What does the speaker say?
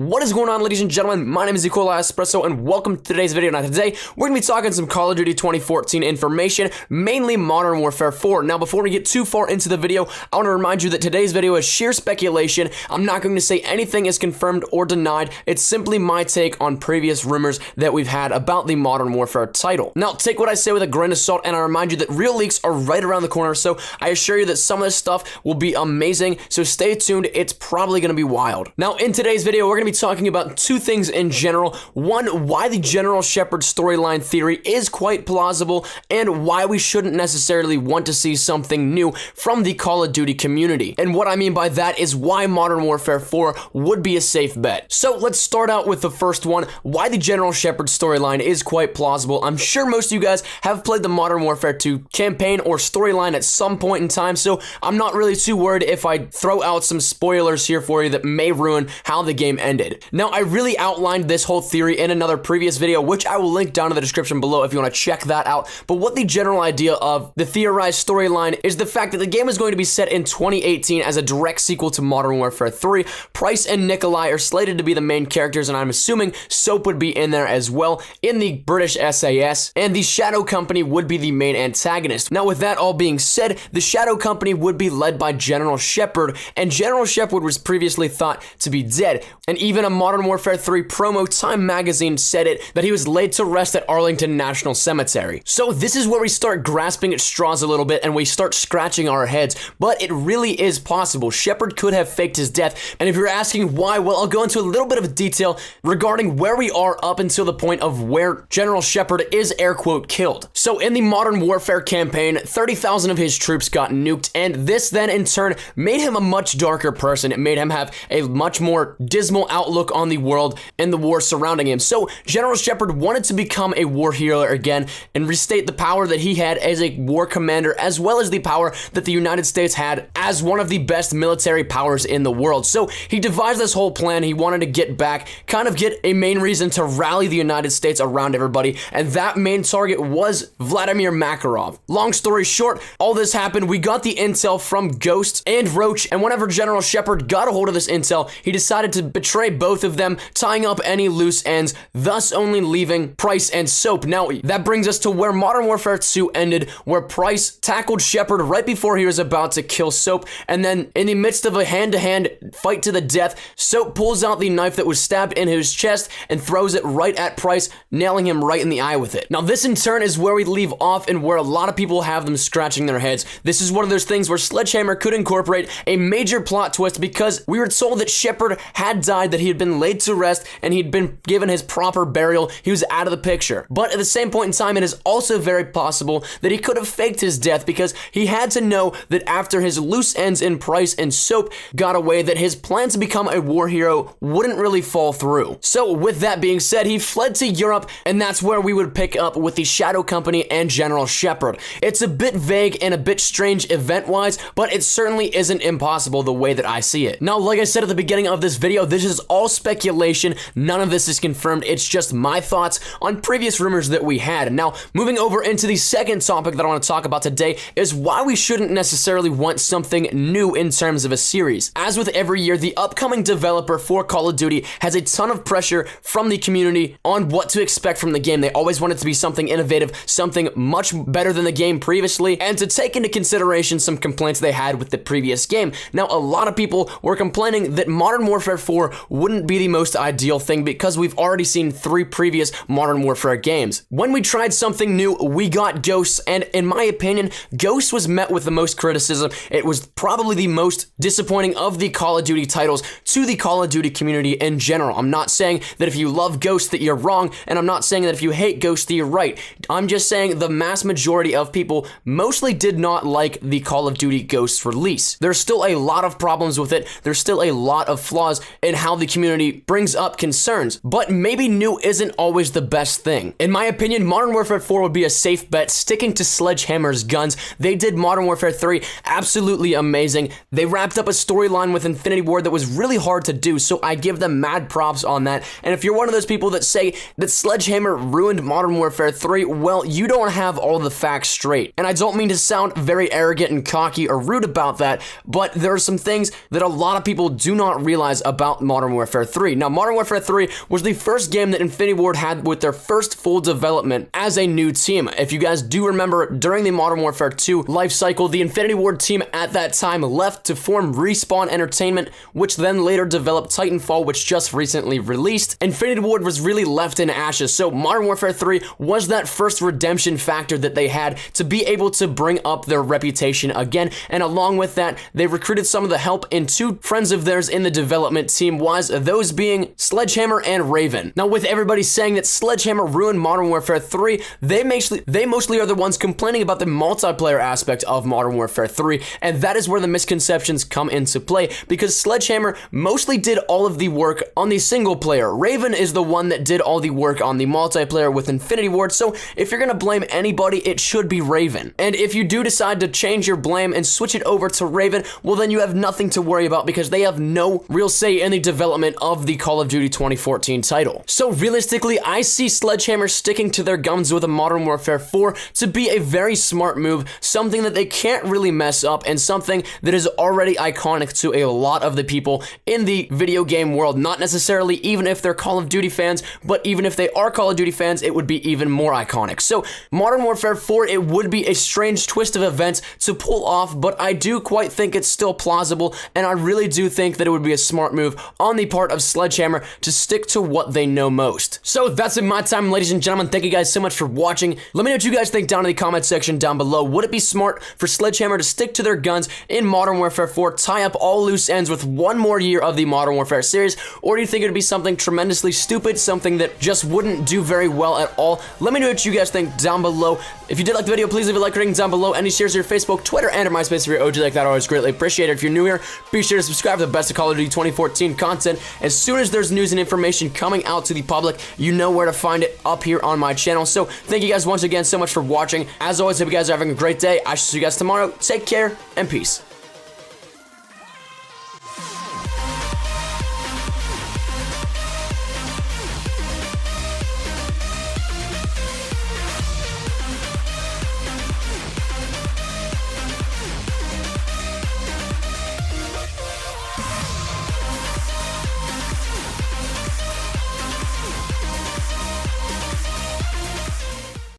What is going on, ladies and gentlemen? My name is Espresso, and welcome to today's video. Now today, we're going to be talking some Call of Duty 2014 information, mainly Modern Warfare 4. Now before we get too far into the video, I want to remind you that today's video is sheer speculation. I'm not going to say anything is confirmed or denied. It's simply my take on previous rumors that we've had about the Modern Warfare title. Now take what I say with a grain of salt, and I remind you that real leaks are right around the corner, so I assure you that some of this stuff will be amazing, so stay tuned. It's probably going to be wild. Now in today's video, we're going to be talking about two things in general. One, why the General Shepard storyline theory is quite plausible, and why we shouldn't necessarily want to see something new from the Call of Duty community. And what I mean by that is why Modern Warfare 4 would be a safe bet. So let's start out with the first one, why the General Shepard storyline is quite plausible. I'm sure most of you guys have played the Modern Warfare 2 campaign or storyline at some point in time, so I'm not really too worried if I throw out some spoilers here for you that may ruin how the game ended. Now, I really outlined this whole theory in another previous video, which I will link down in the description below if you want to check that out. But what the general idea of the theorized storyline is the fact that the game is going to be set in 2018 as a direct sequel to Modern Warfare 3. Price and Nikolai are slated to be the main characters, and I'm assuming Soap would be in there as well in the British SAS, and the Shadow Company would be the main antagonist. Now, with that all being said, the Shadow Company would be led by General Shepard, and General Shepard was previously thought to be dead, and even a Modern Warfare 3 promo, Time magazine, said it, that he was laid to rest at Arlington National Cemetery. So this is where we start grasping at straws a little bit, and we start scratching our heads, but it really is possible. Shepard could have faked his death, and if you're asking why, well, I'll go into a little bit of detail regarding where we are up until the point of where General Shepard is air quote killed. So in the Modern Warfare campaign, 30,000 of his troops got nuked, and this then in turn made him a much darker person. It made him have a much more dismal outlook on the world and the war surrounding him. So General Shepard wanted to become a war hero again and restate the power that he had as a war commander, as well as the power that the United States had as one of the best military powers in the world. So he devised this whole plan. He wanted to get back, kind of get a main reason to rally the United States around everybody, and that main target was Vladimir Makarov. Long story short, all this happened. We got the intel from Ghost and Roach, and whenever General Shepard got a hold of this intel, he decided to betray both of them, tying up any loose ends, thus only leaving Price and Soap. Now, that brings us to where Modern Warfare 2 ended, where Price tackled Shepard right before he was about to kill Soap, and then in the midst of a hand-to-hand fight to the death, Soap pulls out the knife that was stabbed in his chest and throws it right at Price, nailing him right in the eye with it. Now, this in turn is where we leave off and where a lot of people have them scratching their heads. This is one of those things where Sledgehammer could incorporate a major plot twist, because we were told that Shepard had died, that he had been laid to rest, and he'd been given his proper burial. He was out of the picture. But at the same point in time, it is also very possible that he could have faked his death, because he had to know that after his loose ends in Price and Soap got away, that his plan to become a war hero wouldn't really fall through. So with that being said, he fled to Europe, and that's where we would pick up with the Shadow Company and General Shepard. It's a bit vague and a bit strange event-wise, but it certainly isn't impossible the way that I see it. Now, like I said at the beginning of this video, this is all speculation. None of this is confirmed. It's just my thoughts on previous rumors that we had. Now, moving over into the second topic that I want to talk about today is why we shouldn't necessarily want something new in terms of a series. As with every year, the upcoming developer for Call of Duty has a ton of pressure from the community on what to expect from the game. They always want it to be something innovative, something much better than the game previously, and to take into consideration some complaints they had with the previous game. Now, a lot of people were complaining that Modern Warfare 4 wouldn't be the most ideal thing because we've already seen 3 previous Modern Warfare games. When we tried something new, we got Ghosts, and in my opinion, Ghosts was met with the most criticism. It was probably the most disappointing of the Call of Duty titles to the Call of Duty community in general. I'm not saying that if you love Ghosts that you're wrong, and I'm not saying that if you hate Ghosts that you're right. I'm just saying the mass majority of people mostly did not like the Call of Duty Ghosts release. There's still a lot of problems with it. There's still a lot of flaws in how the community brings up concerns, but maybe new isn't always the best thing. In my opinion, Modern Warfare 4 would be a safe bet, sticking to Sledgehammer's guns. They did Modern Warfare 3 absolutely amazing. They wrapped up a storyline with Infinity Ward that was really hard to do, so I give them mad props on that. And if you're one of those people that say that Sledgehammer ruined Modern Warfare 3, well, you don't have all the facts straight. And I don't mean to sound very arrogant and cocky or rude about that, but there are some things that a lot of people do not realize about Modern Warfare 3. Now, Modern Warfare 3 was the first game that Infinity Ward had with their first full development as a new team. If you guys do remember, during the Modern Warfare 2 life cycle, the Infinity Ward team at that time left to form Respawn Entertainment, which then later developed Titanfall, which just recently released. Infinity Ward was really left in ashes, so Modern Warfare 3 was that first redemption factor that they had to be able to bring up their reputation again, and along with that, they recruited some of the help in two friends of theirs in the development team-wise, those being Sledgehammer and Raven. Now, with everybody saying that Sledgehammer ruined Modern Warfare 3, they mostly are the ones complaining about the multiplayer aspect of Modern Warfare 3, and that is where the misconceptions come into play, because Sledgehammer mostly did all of the work on the single player. Raven is the one that did all the work on the multiplayer with Infinity Ward, so if you're gonna blame anybody, it should be Raven. And if you do decide to change your blame and switch it over to Raven, well then you have nothing to worry about because they have no real say in the development of the Call of Duty 2014 title. So realistically, I see Sledgehammer sticking to their guns with a Modern Warfare 4 to be a very smart move, something that they can't really mess up, and something that is already iconic to a lot of the people in the video game world. Not necessarily even if they're Call of Duty fans, but even if they are Call of Duty fans, it would be even more iconic. So Modern Warfare 4, it would be a strange twist of events to pull off, but I do quite think it's still plausible, and I really do think that it would be a smart move on the part of Sledgehammer to stick to what they know most. So that's it my time, ladies and gentlemen. Thank you guys so much for watching. Let me know what you guys think down in the comment section down below. Would it be smart for Sledgehammer to stick to their guns in Modern Warfare 4, tie up all loose ends with one more year of the Modern Warfare series, or do you think it would be something tremendously stupid, something that just wouldn't do very well at all? Let me know what you guys think down below. If you did like the video, please leave a like rating down below. Any shares to your Facebook, Twitter, and or MySpace if you're OG like that, always greatly appreciated. If you're new here, be sure to subscribe for the best of Call of Duty 2014 content. As soon as there's news and information coming out to the public, you know where to find it up here on my channel. So thank you guys once again so much for watching. As always, hope you guys are having a great day. I shall see you guys tomorrow. Take care and peace.